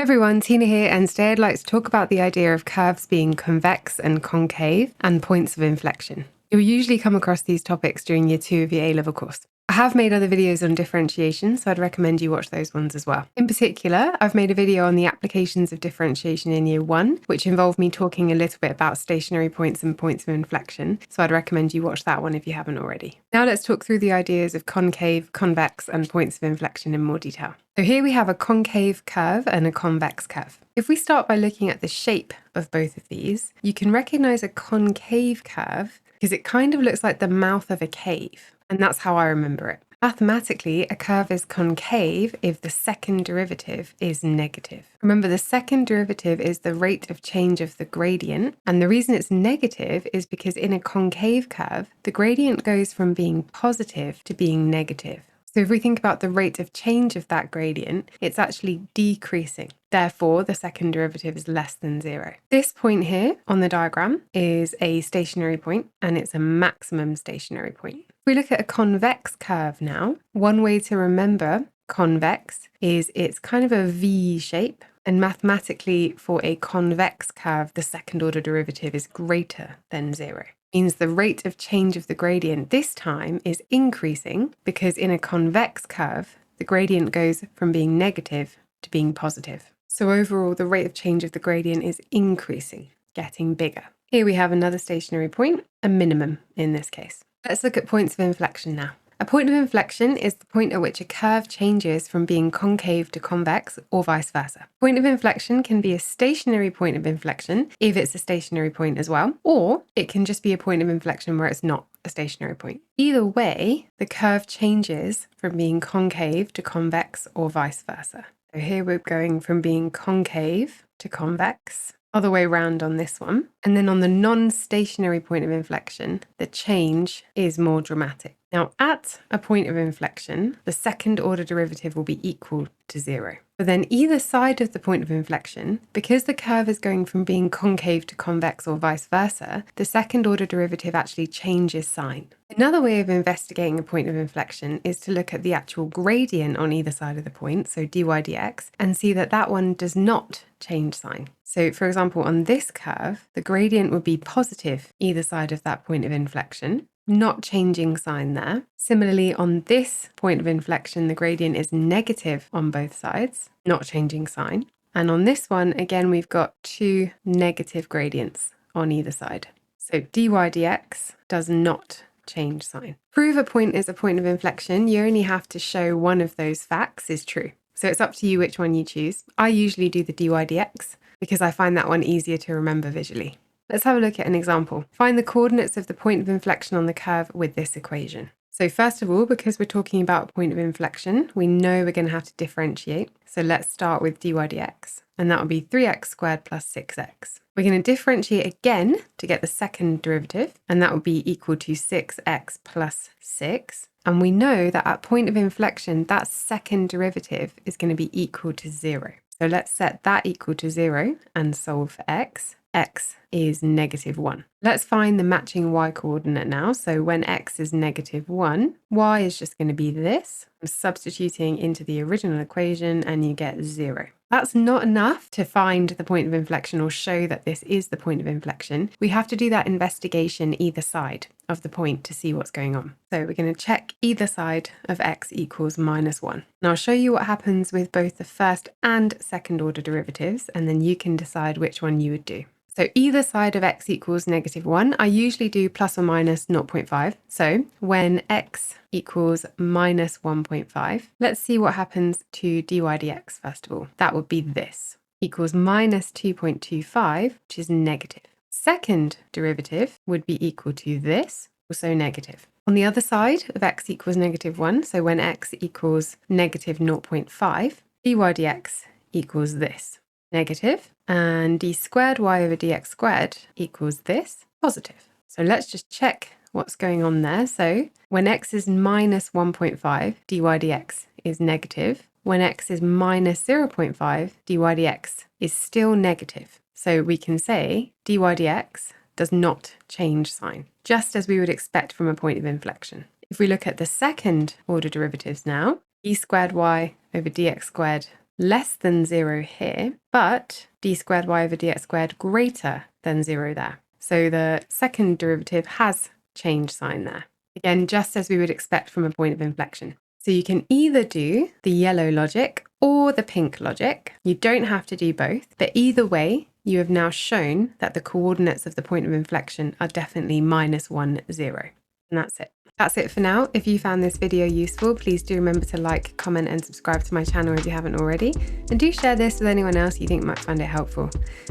Hi everyone, Tina here, and today I'd like to talk about the idea of curves being convex and concave and points of inflection. You'll usually come across these topics during year 2 of your A-level course. I have made other videos on differentiation, so I'd recommend you watch those ones as well. In particular, I've made a video on the applications of differentiation in year 1, which involved me talking a little bit about stationary points and points of inflection, so I'd recommend you watch that one if you haven't already. Now let's talk through the ideas of concave, convex, and points of inflection in more detail. So here we have a concave curve and a convex curve. If we start by looking at the shape of both of these, you can recognize a concave curve because it kind of looks like the mouth of a cave, and that's how I remember it. Mathematically, a curve is concave if the second derivative is negative. Remember, the second derivative is the rate of change of the gradient, and the reason it's negative is because in a concave curve, the gradient goes from being positive to being negative. So if we think about the rate of change of that gradient, it's actually decreasing. Therefore, the second derivative is less than 0. This point here on the diagram is a stationary point, and it's a maximum stationary point. If we look at a convex curve now, one way to remember convex is it's kind of a V shape. And mathematically, for a convex curve, the second order derivative is greater than 0. Means the rate of change of the gradient this time is increasing because in a convex curve, the gradient goes from being negative to being positive. So overall, the rate of change of the gradient is increasing, getting bigger. Here we have another stationary point, a minimum in this case. Let's look at points of inflection now. A point of inflection is the point at which a curve changes from being concave to convex or vice versa. Point of inflection can be a stationary point of inflection if it's a stationary point as well, or it can just be a point of inflection where it's not a stationary point. Either way, the curve changes from being concave to convex or vice versa. So here we're going from being concave to convex, other way around on this one. And then on the non-stationary point of inflection, the change is more dramatic. Now, at a point of inflection, the second order derivative will be equal to 0. But then either side of the point of inflection, because the curve is going from being concave to convex or vice versa, the second order derivative actually changes sign. Another way of investigating a point of inflection is to look at the actual gradient on either side of the point, so dy dx, and see that that one does not change sign. So for example, on this curve, the gradient would be positive either side of that point of inflection, not changing sign there. Similarly, on this point of inflection, the gradient is negative on both sides, not changing sign. And on this one, again, we've got two negative gradients on either side. So dy dx does not change sign. Prove a point is a point of inflection, you only have to show one of those facts is true. So it's up to you which one you choose. I usually do the dy dx because I find that one easier to remember visually. Let's have a look at an example. Find the coordinates of the point of inflection on the curve with this equation. So first of all, because we're talking about a point of inflection, we know we're going to have to differentiate. So let's start with dy dx, and that will be 3x squared plus 6x. We're going to differentiate again to get the second derivative, and that will be equal to 6x plus 6. And we know that at point of inflection, that second derivative is going to be equal to 0. So let's set that equal to 0 and solve for x. X is negative 1. Let's find the matching y coordinate now. So when x is negative 1, y is just going to be this. I'm substituting into the original equation and you get 0. That's not enough to find the point of inflection or show that this is the point of inflection. We have to do that investigation either side of the point to see what's going on. So we're going to check either side of x equals minus 1. Now I'll show you what happens with both the first and second order derivatives, and then you can decide which one you would do. So either side of x equals negative 1, I usually do plus or minus 0.5. So when x equals minus 1.5, let's see what happens to dy dx first of all. That would be this, equals minus 2.25, which is negative. Second derivative would be equal to this, also negative. On the other side of x equals negative 1, so when x equals negative 0.5, dy dx equals this, negative, and d squared y over dx squared equals this, positive. So let's just check what's going on there. So when x is minus 1.5, dy dx is negative. When x is minus 0.5, dy dx is still negative. So we can say dy dx does not change sign, just as we would expect from a point of inflection. If we look at the second order derivatives now, d squared y over dx squared less than 0 here, but d squared y over dx squared greater than 0 there. So the second derivative has changed sign there. Again, just as we would expect from a point of inflection. So you can either do the yellow logic or the pink logic. You don't have to do both, but either way, you have now shown that the coordinates of the point of inflection are definitely -1, 0. And that's it. That's it for now. If you found this video useful, please do remember to like, comment, and subscribe to my channel if you haven't already. And do share this with anyone else you think might find it helpful.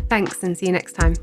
Thanks, and see you next time.